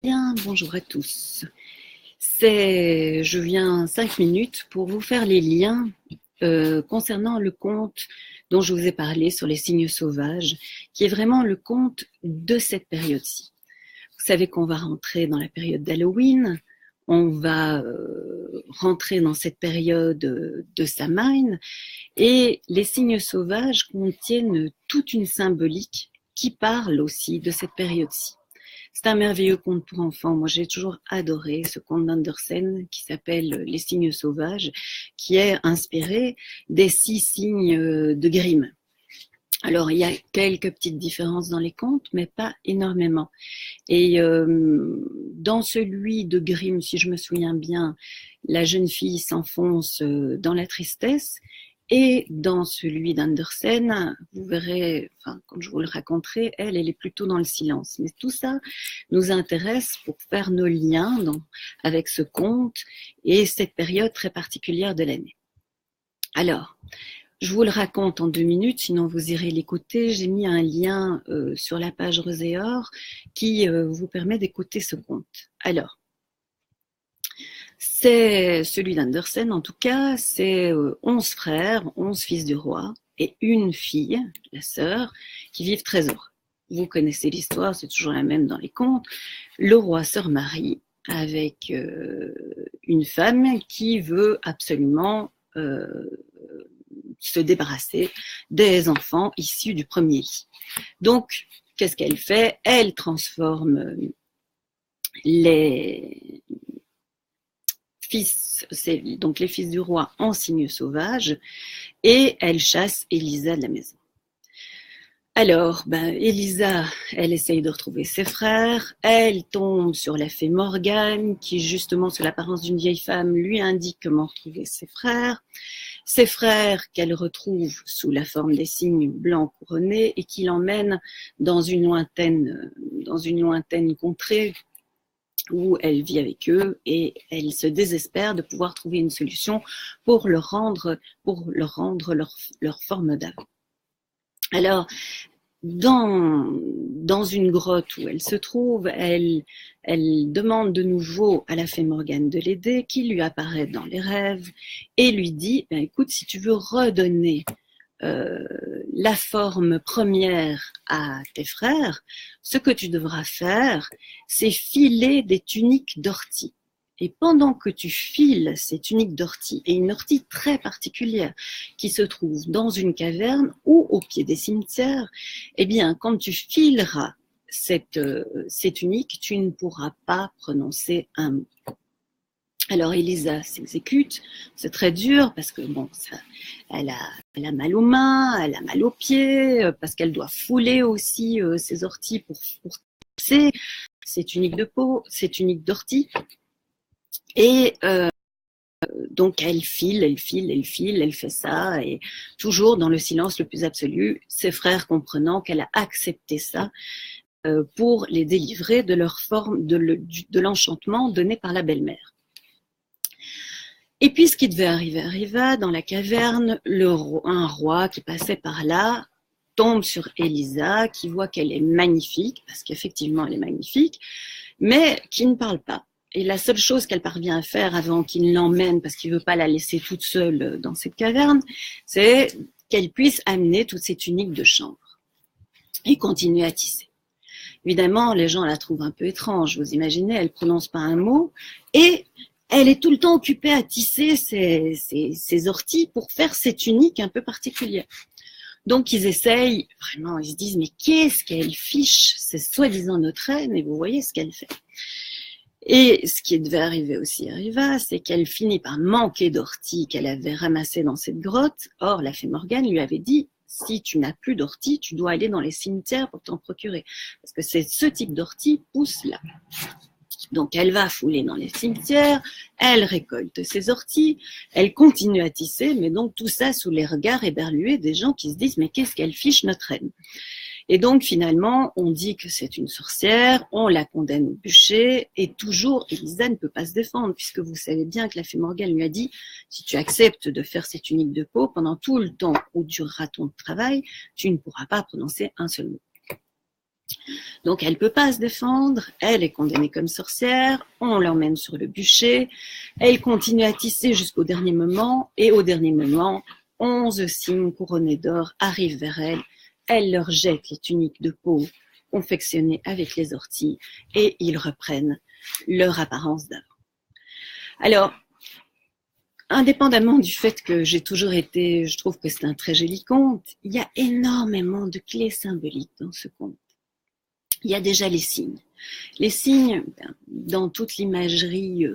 Bien, bonjour à tous. Je viens 5 minutes pour vous faire les liens concernant le conte dont je vous ai parlé sur les signes sauvages, qui est vraiment le conte de cette période-ci. Vous savez qu'on va rentrer dans la période d'Halloween, on va rentrer dans cette période de Samhain, et les signes sauvages contiennent toute une symbolique qui parle aussi de cette période-ci. C'est un merveilleux conte pour enfants. Moi, j'ai toujours adoré ce conte d'Andersen qui s'appelle Les signes sauvages, qui est inspiré des 6 signes de Grimm. Alors, il y a quelques petites différences dans les contes, mais pas énormément. Et dans celui de Grimm, si je me souviens bien, la jeune fille s'enfonce dans la tristesse. Et dans celui d'Andersen, vous verrez, enfin, quand je vous le raconterai, elle est plutôt dans le silence. Mais tout ça nous intéresse pour faire nos liens avec ce conte et cette période très particulière de l'année. Alors, je vous le raconte en 2 minutes, sinon vous irez l'écouter. J'ai mis un lien sur la page Rose et Or qui vous permet d'écouter ce conte. Alors, c'est celui d'Andersen, en tout cas, c'est 11 frères, 11 fils du roi, et une fille, la sœur, qui vivent très heureux. Vous connaissez l'histoire, c'est toujours la même dans les contes. Le roi se remarie avec une femme qui veut absolument se débarrasser des enfants issus du premier lit. Donc, qu'est-ce qu'elle fait? Elle transforme les fils, donc les fils du roi en cygnes sauvages, et elle chasse Elisa de la maison. Alors, Elisa, elle essaye de retrouver ses frères, elle tombe sur la fée Morgane, qui justement, sous l'apparence d'une vieille femme, lui indique comment retrouver ses frères qu'elle retrouve sous la forme des cygnes blancs couronnés et qui l'emmène dans une lointaine contrée où elle vit avec eux et elle se désespère de pouvoir trouver une solution pour leur rendre leur forme d'avant. Alors, dans une grotte où elle se trouve, elle demande de nouveau à la fée Morgane de l'aider, qui lui apparaît dans les rêves et lui dit, écoute, si tu veux redonner la forme première à tes frères, ce que tu devras faire, c'est filer des tuniques d'ortie. Et pendant que tu files ces tuniques d'ortie, et une ortie très particulière qui se trouve dans une caverne ou au pied des cimetières, eh bien, quand tu fileras ces tuniques, tu ne pourras pas prononcer un mot. Alors Elisa s'exécute, c'est très dur parce que bon, elle a mal aux mains, elle a mal aux pieds, parce qu'elle doit fouler aussi ses orties pour tisser ses tuniques de peau, ses tuniques d'ortie. Et donc elle file, elle fait ça, et toujours dans le silence le plus absolu, ses frères comprenant qu'elle a accepté ça pour les délivrer de leur forme, de l'enchantement donné par la belle-mère. Et puis ce qui devait arriver arriva. Dans la caverne, un roi qui passait par là tombe sur Elisa, qui voit qu'elle est magnifique, parce qu'effectivement elle est magnifique, mais qui ne parle pas. Et la seule chose qu'elle parvient à faire avant qu'il l'emmène, parce qu'il ne veut pas la laisser toute seule dans cette caverne, c'est qu'elle puisse amener toutes ces tuniques de chambre et continuer à tisser. Évidemment, les gens la trouvent un peu étrange. Vous imaginez, elle ne prononce pas un mot et elle est tout le temps occupée à tisser ses orties pour faire ces tuniques un peu particulières. Donc, ils essayent, vraiment, ils se disent, mais qu'est-ce qu'elle fiche? C'est soi-disant notre reine, et vous voyez ce qu'elle fait. Et ce qui devait arriver aussi arriva, c'est qu'elle finit par manquer d'orties qu'elle avait ramassées dans cette grotte. Or, la fée Morgane lui avait dit, si tu n'as plus d'orties, tu dois aller dans les cimetières pour t'en procurer. Parce que c'est ce type d'ortie pousse là. Donc, elle va fouler dans les cimetières, elle récolte ses orties, elle continue à tisser, mais donc tout ça sous les regards éberlués des gens qui se disent « mais qu'est-ce qu'elle fiche notre reine ?» Et donc, finalement, on dit que c'est une sorcière, on la condamne au bûcher, et toujours, Elisa ne peut pas se défendre, puisque vous savez bien que la fée Morgane lui a dit « si tu acceptes de faire cette tunique de peau, pendant tout le temps où durera ton travail, tu ne pourras pas prononcer un seul mot. » Donc elle ne peut pas se défendre, elle est condamnée comme sorcière, on l'emmène sur le bûcher, elle continue à tisser jusqu'au dernier moment, et au dernier moment, 11 cygnes couronnés d'or arrivent vers elle, elle leur jette les tuniques de peau confectionnées avec les orties, et ils reprennent leur apparence d'avant. Alors, indépendamment du fait que j'ai toujours été, je trouve que c'est un très joli conte, il y a énormément de clés symboliques dans ce conte. Il y a déjà les signes. Les signes, dans toute l'imagerie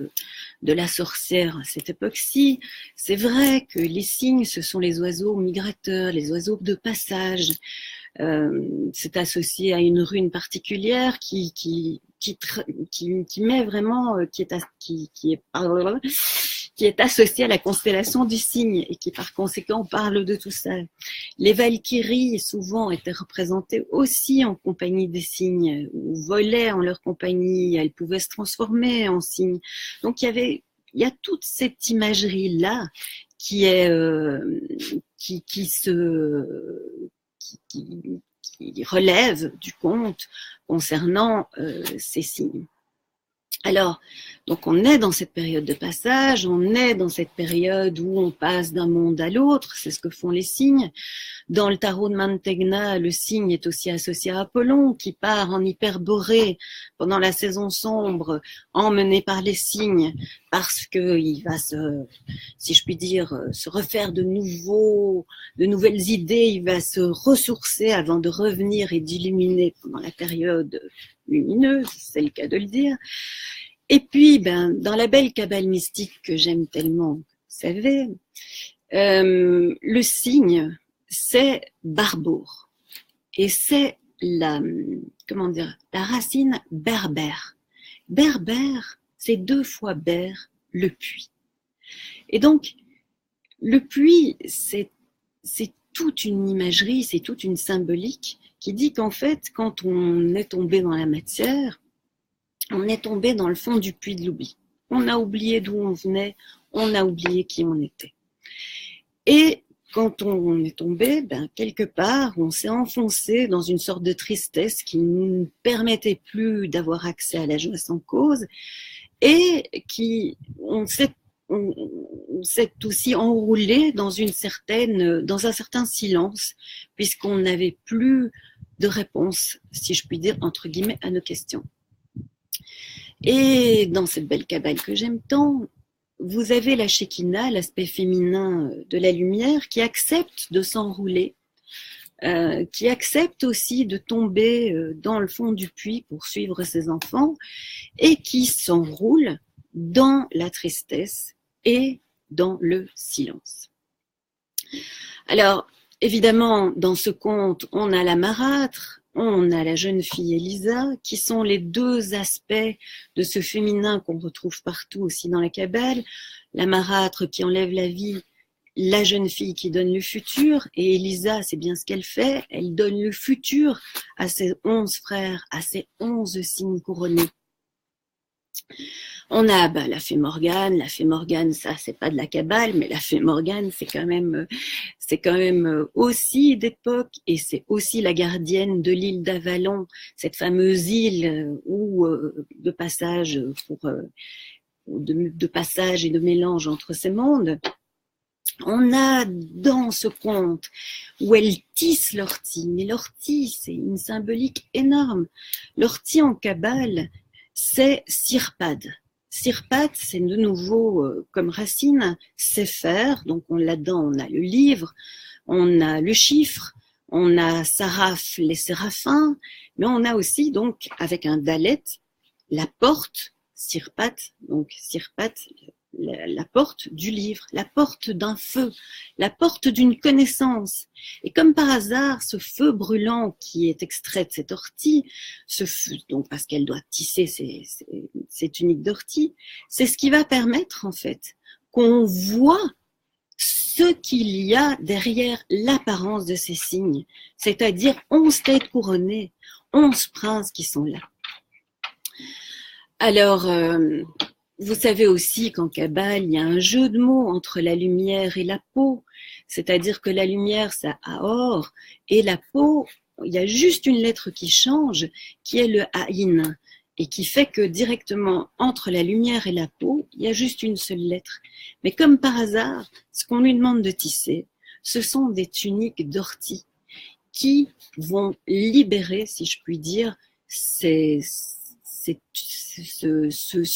de la sorcière à cette époque-ci, c'est vrai que les signes, ce sont les oiseaux migrateurs, les oiseaux de passage. C'est associé à une rune particulière qui met vraiment, qui est associée à la constellation du cygne et qui par conséquent parle de tout ça. Les Valkyries souvent étaient représentées aussi en compagnie des cygnes ou volaient en leur compagnie, elles pouvaient se transformer en cygnes. Donc il y a toute cette imagerie là qui est qui relève du conte concernant ces signes. Alors, donc on est dans cette période de passage, on est dans cette période où on passe d'un monde à l'autre, c'est ce que font les signes. Dans le tarot de Mantegna, le cygne est aussi associé à Apollon, qui part en Hyperborée pendant la saison sombre, emmené par les cygnes, parce qu'il va si je puis dire, se refaire de nouvelles idées, il va se ressourcer avant de revenir et d'illuminer pendant la période lumineuse, c'est le cas de le dire. Et puis, dans la belle cabale mystique que j'aime tellement, vous savez, le cygne, c'est Barbour. Et c'est la racine berbère. Berbère, c'est 2 fois ber, le puits. Et donc, le puits, c'est toute une imagerie, c'est toute une symbolique qui dit qu'en fait, quand on est tombé dans la matière, on est tombé dans le fond du puits de l'oubli. On a oublié d'où on venait, on a oublié qui on était. Et quand on est tombé, quelque part, on s'est enfoncé dans une sorte de tristesse qui ne nous permettait plus d'avoir accès à la joie sans cause et on s'est aussi enroulé dans un certain silence, puisqu'on n'avait plus de réponse, si je puis dire, entre guillemets, à nos questions. Et dans cette belle cabale que j'aime tant, vous avez la Shekinah, l'aspect féminin de la lumière, qui accepte de s'enrouler, qui accepte aussi de tomber dans le fond du puits pour suivre ses enfants, et qui s'enroule dans la tristesse et dans le silence. Alors, évidemment, dans ce conte, on a la marâtre, on a la jeune fille Elisa, qui sont les 2 aspects de ce féminin qu'on retrouve partout aussi dans la Kabbale. La marâtre qui enlève la vie, la jeune fille qui donne le futur, et Elisa, c'est bien ce qu'elle fait, elle donne le futur à ses 11 frères, à ses 11 signes couronnés. On a la fée Morgane. La fée Morgane, ça c'est pas de la Kabbale, mais la fée Morgane c'est quand même aussi d'époque, et c'est aussi la gardienne de l'île d'Avalon, cette fameuse île où de passage de passage et de mélange entre ces mondes. On a dans ce conte où elles tissent l'ortie, mais l'ortie c'est une symbolique énorme. L'ortie en Kabbale, c'est Sirpad. Sirpad, c'est de nouveau comme racine, Sefer, donc là-dedans on a le livre, on a le chiffre, on a Saraf, les séraphins, mais on a aussi donc avec un dalet, la porte, Sirpat, donc Sirpat, la porte du livre, la porte d'un feu, la porte d'une connaissance. Et comme par hasard, ce feu brûlant qui est extrait de cette ortie, ce feu, donc parce qu'elle doit tisser ses tuniques d'ortie, c'est ce qui va permettre en fait qu'on voit ce qu'il y a derrière l'apparence de ces signes, c'est-à-dire 11 têtes couronnées, 11 princes qui sont là. Alors, vous savez aussi qu'en Kabbale, il y a un jeu de mots entre la lumière et la peau, c'est-à-dire que la lumière, ça a or, et la peau, il y a juste une lettre qui change, qui est le Aïn, et qui fait que directement entre la lumière et la peau, il y a juste une seule lettre. Mais comme par hasard, ce qu'on lui demande de tisser, ce sont des tuniques d'ortie qui vont libérer, si je puis dire, ce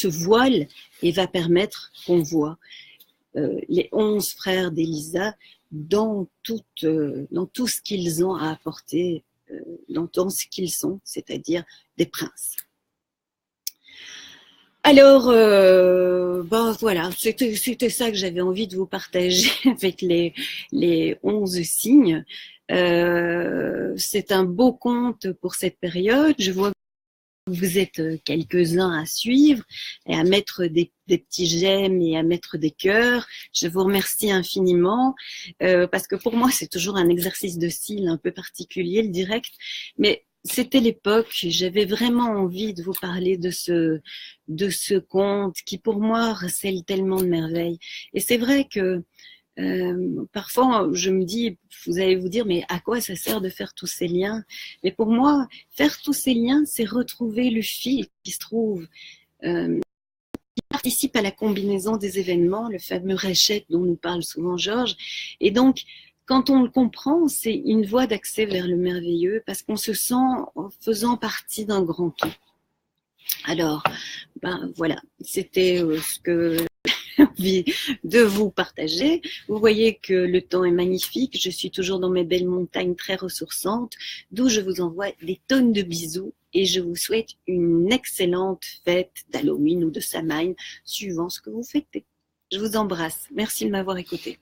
voile et va permettre qu'on voit les 11 frères d'Élisa dans tout ce qu'ils ont à apporter, dans ce qu'ils sont, c'est-à-dire des princes. Alors, voilà, c'était ça que j'avais envie de vous partager avec les 11 signes. C'est un beau conte pour cette période. Je vois que vous êtes quelques-uns à suivre et à mettre des petits j'aime et à mettre des cœurs. Je vous remercie infiniment parce que pour moi, c'est toujours un exercice de style un peu particulier, le direct, mais c'était l'époque, j'avais vraiment envie de vous parler de ce conte qui pour moi recèle tellement de merveilles. Et c'est vrai que parfois je me dis, vous allez vous dire, mais à quoi ça sert de faire tous ces liens? Mais pour moi, faire tous ces liens, c'est retrouver le fil qui se trouve, qui participe à la combinaison des événements, le fameux réchec dont nous parle souvent Georges. Et donc, quand on le comprend, c'est une voie d'accès vers le merveilleux parce qu'on se sent en faisant partie d'un grand tout. Alors, voilà, c'était ce que j'ai envie de vous partager. Vous voyez que le temps est magnifique. Je suis toujours dans mes belles montagnes très ressourçantes, d'où je vous envoie des tonnes de bisous et je vous souhaite une excellente fête d'Halloween ou de Samhain, suivant ce que vous fêtez. Je vous embrasse. Merci de m'avoir écouté.